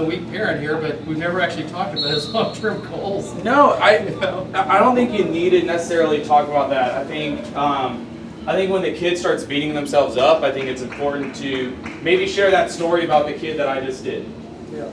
the weak parent here, but we've never actually talked about his long-term goals. No, I don't think you need to necessarily talk about that. I think when the kid starts beating themselves up, I think it's important to maybe share that story about the kid that I just did,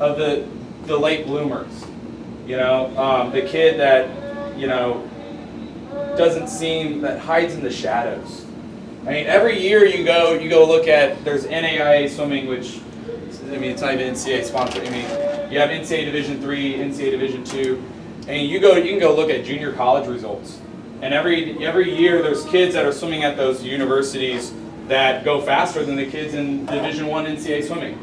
of the late bloomers. The kid that doesn't seem, that hides in the shadows. I mean, every year you go look at, there's NAIA swimming, which, I mean, it's not even NCAA sponsored. I mean, you have NCAA Division III, NCAA Division II, and you can go look at junior college results. And every year there's kids that are swimming at those universities that go faster than the kids in Division I NCAA swimming.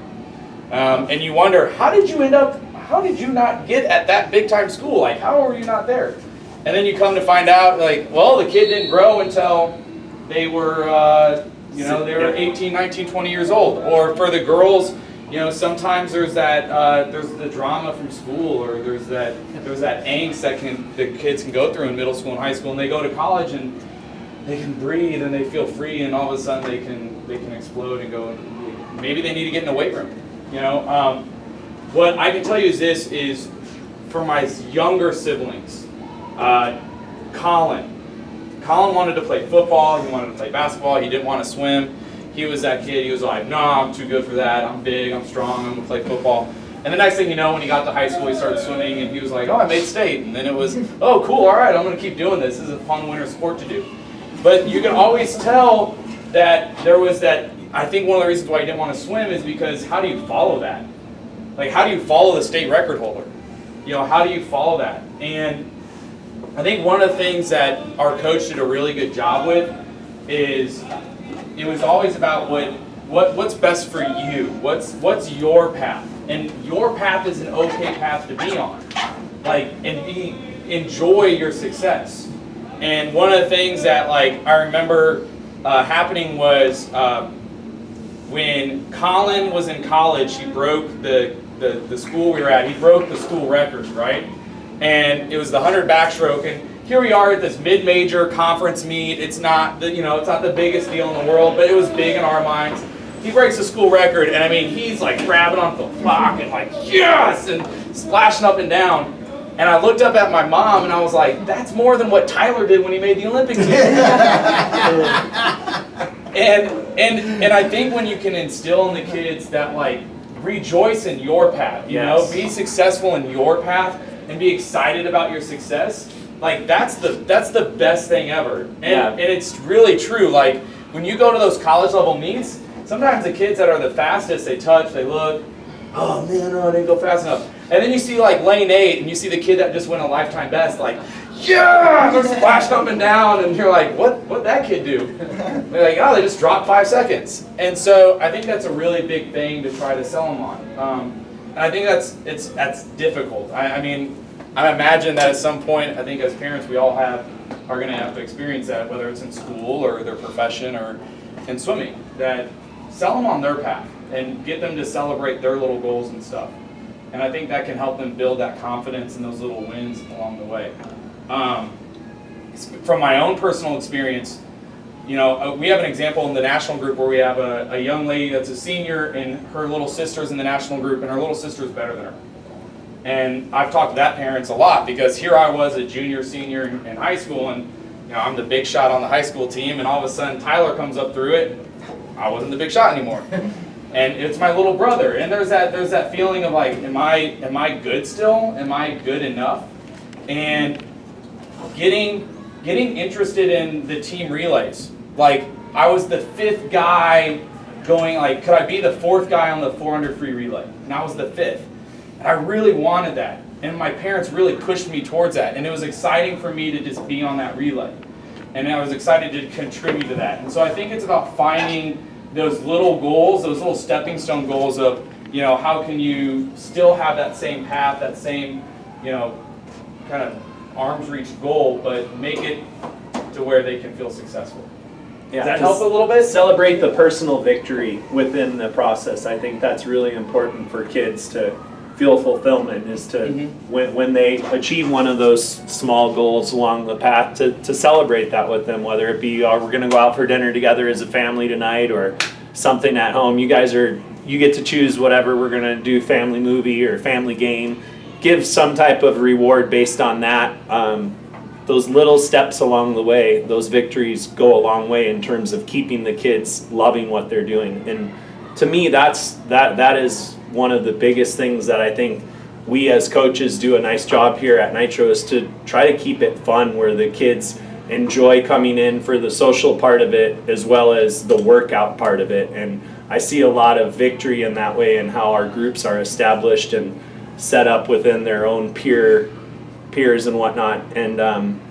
And you wonder, how did you not get at that big time school? Like, how were you not there? And then you come to find out, like, well, the kid didn't grow until they were, they were 18, 19, 20 years old. Or for the girls, sometimes there's there's the drama from school, or there's that angst that the kids can go through in middle school and high school, and they go to college and they can breathe and they feel free, and all of a sudden they can explode and go. Maybe they need to get in the weight room. What I can tell you is this is for my younger siblings. Colin wanted to play football, he wanted to play basketball, he didn't want to swim. He was that kid, he was like, no, I'm too good for that, I'm big, I'm strong, I'm going to play football. And the next thing you know, when he got to high school, he started swimming, and he was like, oh, I made state. And then it was, oh, cool, all right, I'm going to keep doing this. This is a fun winter sport to do. But you can always tell that there was that, I think one of the reasons why he didn't want to swim is because how do you follow that? Like, how do you follow the state record holder? How do you follow that? And I think one of the things that our coach did a really good job with is it was always about what's best for you. What's your path? And your path is an okay path to be on. Enjoy your success. And one of the things that I remember happening was when Colin was in college, he broke the school we were at. He broke the school record, right? And it was the 100 backstroke, and here we are at this mid-major conference meet. It's not it's not the biggest deal in the world, but it was big in our minds. He breaks the school record, and I mean, he's like grabbing onto the block and yes, and splashing up and down. And I looked up at my mom, and I was like, that's more than what Tyler did when he made the Olympic team. and I think when you can instill in the kids that rejoice in your path, be successful in your path, and be excited about your success, that's the best thing ever. And it's really true. When you go to those college level meets, sometimes the kids that are the fastest, they touch, they look, oh man, I didn't go fast enough. And then you see lane 8, and you see the kid that just went a lifetime best, yeah, they're splashed up and down, and you're like, what'd that kid do? They're like, oh, they just dropped 5 seconds. And so I think that's a really big thing to try to sell them on. And I think that's difficult. I mean, I imagine that at some point, I think as parents, we all are going to have to experience that, whether it's in school or their profession or in swimming, that sell them on their path and get them to celebrate their little goals and stuff. And I think that can help them build that confidence and those little wins along the way. From my own personal experience, we have an example in the national group where we have a young lady that's a senior, and her little sister's in the national group, and her little sister's better than her. And I've talked to that parents a lot, because here I was a junior, senior in high school, and I'm the big shot on the high school team, and all of a sudden Tyler comes up through it. I wasn't the big shot anymore. And it's my little brother, and there's that feeling of am I good still? Am I good enough? And getting interested in the team relays. I was the 5th guy going, could I be the 4th guy on the 400 free relay? And I was the 5th. And I really wanted that. And my parents really pushed me towards that. And it was exciting for me to just be on that relay. And I was excited to contribute to that. And so I think it's about finding those little goals, those little stepping stone goals of, how can you still have that same path, that same, kind of arm's reach goal, but make it to where they can feel successful. Yeah, does that help a little bit? Celebrate the personal victory within the process. I think that's really important for kids to feel fulfillment, is to when they achieve one of those small goals along the path, to celebrate that with them, whether it be we're going to go out for dinner together as a family tonight, or something at home. You guys are you get to choose whatever we're going to do, family movie or family game. Give some type of reward based on that. Those little steps along the way, those victories go a long way in terms of keeping the kids loving what they're doing. And to me, that is one of the biggest things that I think we as coaches do a nice job here at Nitro, is to try to keep it fun, where the kids enjoy coming in for the social part of it as well as the workout part of it. And I see a lot of victory in that way, and how our groups are established and set up within their own peers and whatnot. And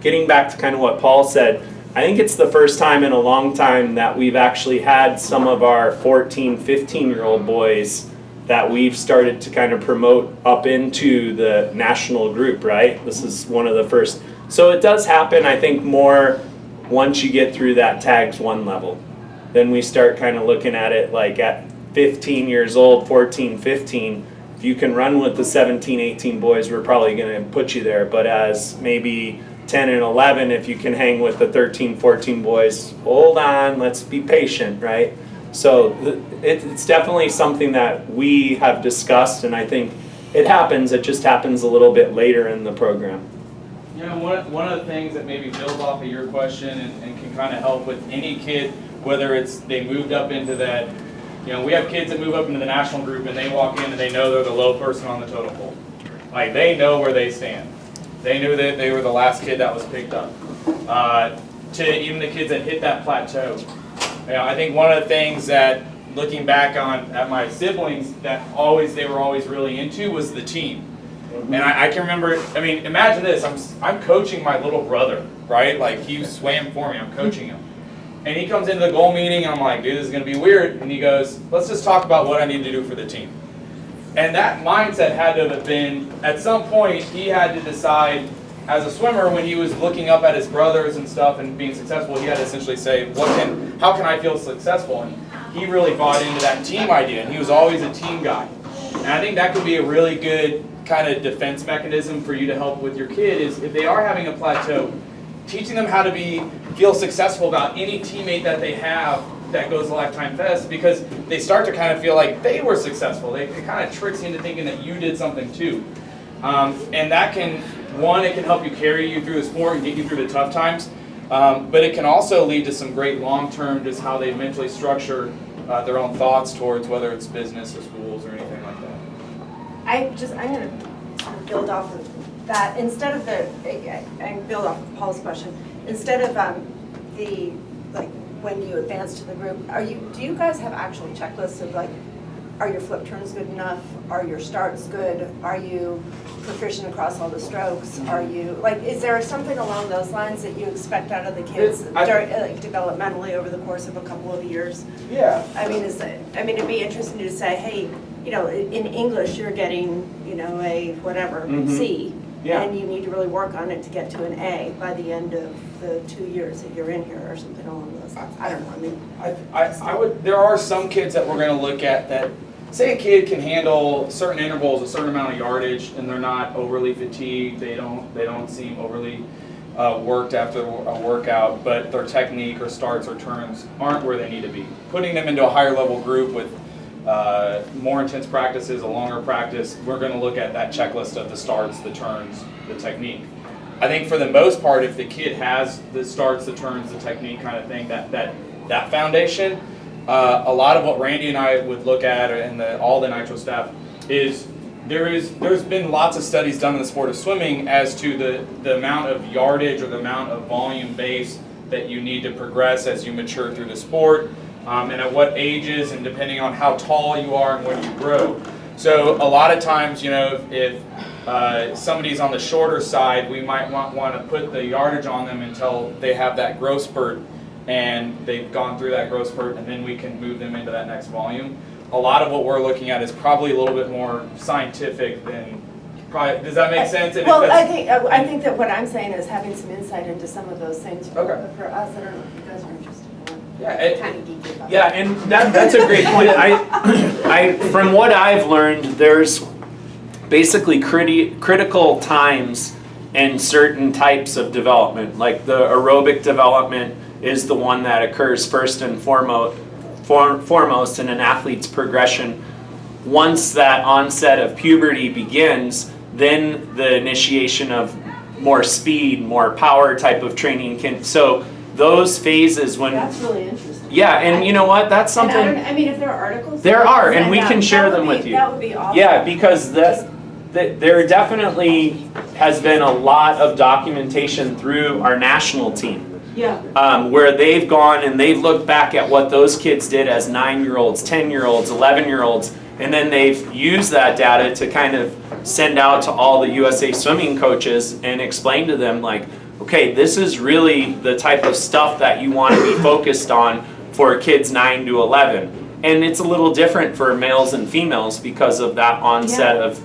getting back to kind of what Paul said, I think it's the first time in a long time that we've actually had some of our 14, 15-year-old boys that we've started to kind of promote up into the national group, right? This is one of the first. So it does happen, I think, more once you get through that tags 1 level. Then we start kind of looking at it like at 15 years old, 14, 15, if you can run with the 17, 18 boys, we're probably going to put you there. But as maybe 10 and 11, if you can hang with the 13, 14 boys, hold on, let's be patient, right? So it's definitely something that we have discussed, and I think it happens. It just happens a little bit later in the program. You know, one of the things that maybe builds off of your question and can kind of help with any kid, whether it's they moved up into that, you know, we have kids that move up into the national group and they walk in and they know they're the low person on the totem pole. Like, they know where they stand. They knew that they were the last kid that was picked up. To even the kids that hit that plateau. You know, I think one of the things that, looking back at my siblings, that they were always really into was the team. And I can remember, I mean, imagine this, I'm coaching my little brother, right? Like, he swam for me, I'm coaching him. And he comes into the goal meeting and I'm like, dude, this is gonna be weird. And he goes, let's just talk about what I need to do for the team. And that mindset had to have been, at some point, he had to decide, as a swimmer, when he was looking up at his brothers and stuff and being successful, he had to essentially say, how can I feel successful? And he really bought into that team idea, and he was always a team guy. And I think that could be a really good kind of defense mechanism for you to help with your kid, is if they are having a plateau, teaching them how to feel successful about any teammate that they have that goes to Lifetime Fest, because they start to kind of feel like they were successful. It kind of tricks you into thinking that you did something too. And that can, it can help you carry you through the sport and get you through the tough times. But it can also lead to some great long-term, just how they mentally structure their own thoughts towards whether it's business or schools or anything like that. I'm going to sort of build off of that. Instead of and build off of Paul's question, instead of when you advance to the group, do you guys have actual checklists of like, are your flip turns good enough? Are your starts good? Are you proficient across all the strokes? Are you, like, is there something along those lines that you expect out of the kids developmentally over the course of a couple of years? Yeah. I mean, it'd be interesting to say, hey, you know, in English you're getting, you know, a whatever, C. Yeah. And you need to really work on it to get to an A by the end of the 2 years that you're in here, or something along those lines. I don't know. I mean, I would. There are some kids that we're going to look at that, say, a kid can handle certain intervals, a certain amount of yardage, and they're not overly fatigued. They don't seem overly worked after a workout, but their technique or starts or turns aren't where they need to be. Putting them into a higher level group with more intense practices, a longer practice, we're going to look at that checklist of the starts, the turns, the technique. I think for the most part, if the kid has the starts, the turns, the technique kind of thing, that foundation, a lot of what Randy and I would look at, and all the Nitro staff, is there's been lots of studies done in the sport of swimming as to the amount of yardage or the amount of volume base that you need to progress as you mature through the sport. And at what ages, and depending on how tall you are and when you grow. So a lot of times, you know, if somebody's on the shorter side, we might want to put the yardage on them until they have that growth spurt and they've gone through that growth spurt, and then we can move them into that next volume. A lot of what we're looking at is probably a little bit more scientific than probably, does that make sense? Well, I think that what I'm saying is having some insight into some of those things for us. I don't know if you guys are interested. Yeah, kind of geeky about yeah, and that's a great point. I from what I've learned, there's basically critical times in certain types of development. Like the aerobic development is the one that occurs first and foremost in an athlete's progression once that onset of puberty begins, then the initiation of more speed, more power type of training can, so those phases when, That's really interesting. yeah, and you know what, that's And something. I mean, if there are articles. There are, and send we out, can share that would them be- with you. That would be awesome. Yeah, because there definitely has been a lot of documentation through our national team. Yeah. Where they've gone and they've looked back at what those kids did as 9-year-olds, 10-year-olds, 11-year-olds, and then they've used that data to kind of send out to all the USA Swimming coaches and explain to them like, okay, this is really the type of stuff that you want to be focused on for kids 9 to 11. And it's a little different for males and females because of that onset of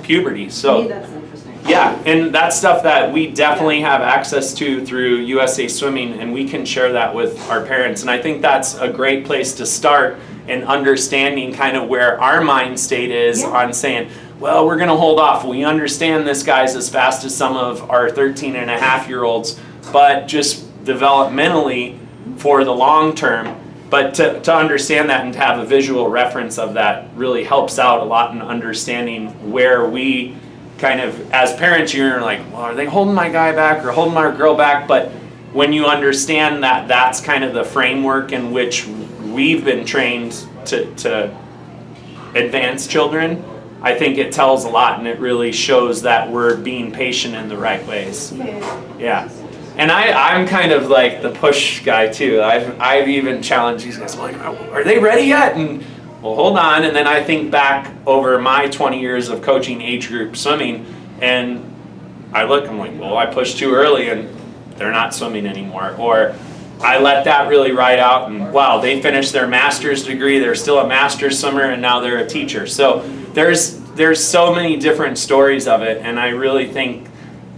puberty. So That's interesting. yeah, and that's stuff that we definitely have access to through USA Swimming, and we can share that with our parents. And I think that's a great place to start in understanding kind of where our mind state is on saying, well, we're going to hold off. We understand this guy's as fast as some of our 13-and-a-half-year-olds, but just developmentally for the long term. But to understand that and to have a visual reference of that really helps out a lot in understanding where we kind of, as parents, you're like, well, are they holding my guy back or holding my girl back? But when you understand that that's kind of the framework in which we've been trained to advance children, I think it tells a lot, and it really shows that we're being patient in the right ways. Yeah. And I'm kind of like the push guy too. I've even challenged these guys, like, are they ready yet? And well, hold on. And then I think back over my 20 years of coaching age group swimming, and I look, I'm like, well, I pushed too early and they're not swimming anymore. Or I let that really ride out, and wow, they finished their master's degree, they're still a master's swimmer, and now they're a teacher. So there's so many different stories of it, and I really think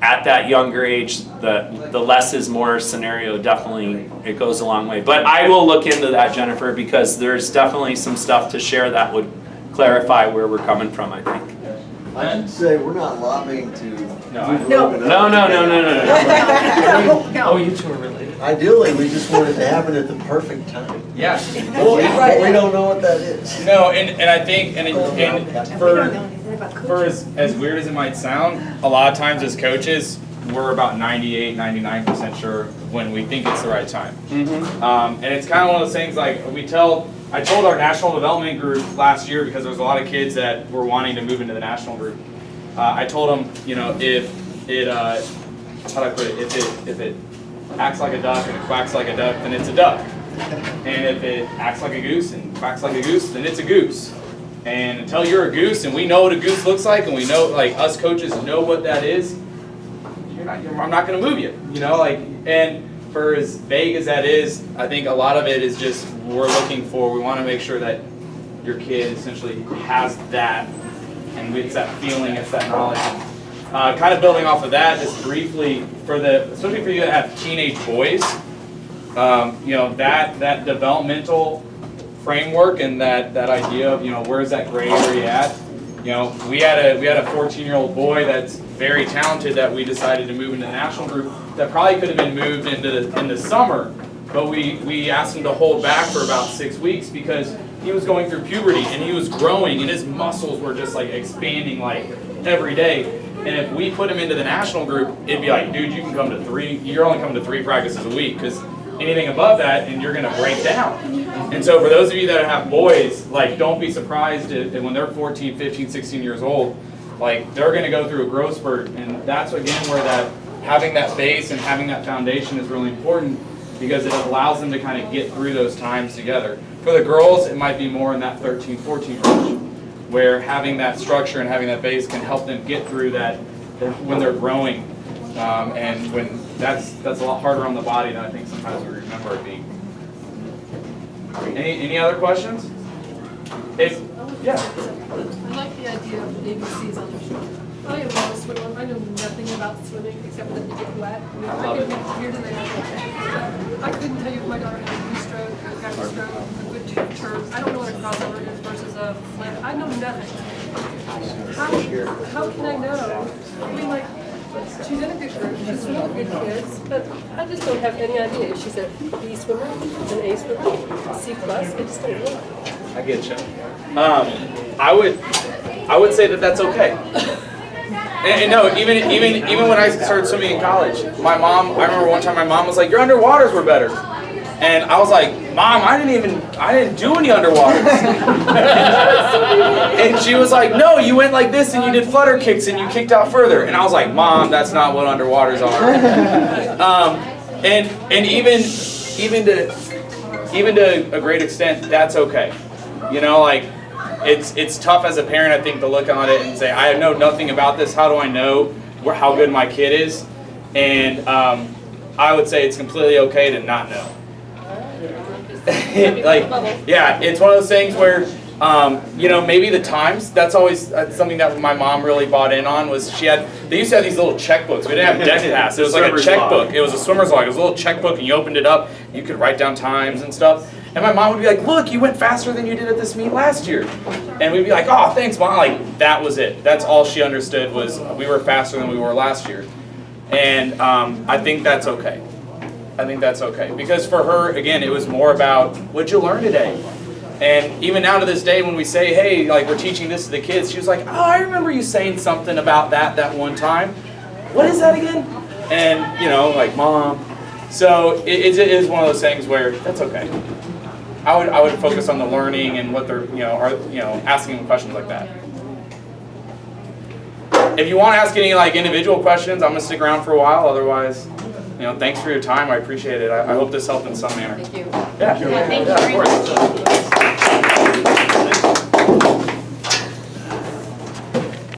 at that younger age, the less is more scenario, definitely, it goes a long way. But I will look into that, Jennifer, because there's definitely some stuff to share that would clarify where we're coming from, I think. I should say, we're not lobbying to No, move No. Roman No, up. no, no, no, no, no. Oh, you two are related. Ideally, we just want it to happen at the perfect time. Yeah. But we don't know what that is. No, and I think, and We don't know for anything about for coaching. as weird as it might sound, a lot of times as coaches, we're about 98, 99% sure when we think it's the right time. And it's kind of one of those things like I told our national development group last year, because there was a lot of kids that were wanting to move into the national group. I told them, you know, if it, how do I put it, if it acts like a duck and it quacks like a duck, then it's a duck. And if it acts like a goose and quacks like a goose, then it's a goose. And until you're a goose and we know what a goose looks like, and we know, like, us coaches know what that is, I'm not going to move you, you know, like, and for as vague as that is, I think a lot of it is just we want to make sure that your kid essentially has that, and it's that feeling, it's that knowledge. Kind of building off of that, just briefly, especially for you that have teenage boys, you know, that developmental framework and that idea of, you know, where's that gray area at? You know, we had a 14-year-old boy that's very talented that we decided to move into the national group that probably could have been moved in the summer, but we asked him to hold back for about 6 weeks because he was going through puberty and he was growing and his muscles were just like expanding like every day. And if we put him into the national group, it'd be like, dude, you're only coming to 3 practices a week, because anything above that and you're gonna break down. And so for those of you that have boys, like, don't be surprised if when they're 14, 15, 16 years old, like, they're gonna go through a growth spurt. And that's again where that having that base and having that foundation is really important, because it allows them to kind of get through those times together. For the girls, it might be more in that 13, 14 range, where having that structure and having that base can help them get through that when they're growing. And when that's a lot harder on the body than I think sometimes we remember it being. Any other questions? Yeah. I like the idea of ABCs on the shoulder. I am not a swimmer. I know nothing about swimming except that you get wet. I mean, I can hear today. I couldn't tell you if my daughter had a knee stroke, a calf stroke, a good tube turn. I don't know what a crossover is versus a flip. I know nothing. How can I know? I mean, like, she's in a good group. She's swimming with good kids, but I just don't have any idea. She's a B swimmer, an A swimmer, a C plus. I just don't know. I get you. I would say that that's okay. And no, even when I started swimming in college, I remember one time my mom was like, your underwaters were better. And I was like, Mom, I didn't do any underwaters. And she was like, no, you went like this and you did flutter kicks and you kicked out further. And I was like, Mom, that's not what underwaters are. And even to a great extent, that's okay. You know, like, it's tough as a parent, I think, to look on it and say, I know nothing about this. How do I know how good my kid is? And I would say it's completely okay to not know. Like, yeah, it's one of those things where, you know, maybe the times, that's always something that my mom really bought in on, was they used to have these little checkbooks. We didn't have deck pass. It was like a checkbook. It was a swimmer's log. It was a little checkbook, and you opened it up, you could write down times and stuff. And my mom would be like, look, you went faster than you did at this meet last year. And we'd be like, oh, thanks, Mom. Like, that was it. That's all she understood, was we were faster than we were last year. And I think that's okay. I think that's okay. Because for her, again, it was more about, what'd you learn today? And even now to this day, when we say, hey, like, we're teaching this to the kids, she was like, oh, I remember you saying something about that one time. What is that again? And, you know, like, Mom. So it is one of those things where that's okay. I would focus on the learning and what they're, asking them questions like that. If you want to ask any, like, individual questions, I'm going to stick around for a while. Otherwise, thanks for your time. I appreciate it. I hope this helped in some manner. Thank you. Yeah, Thank you of very course. much.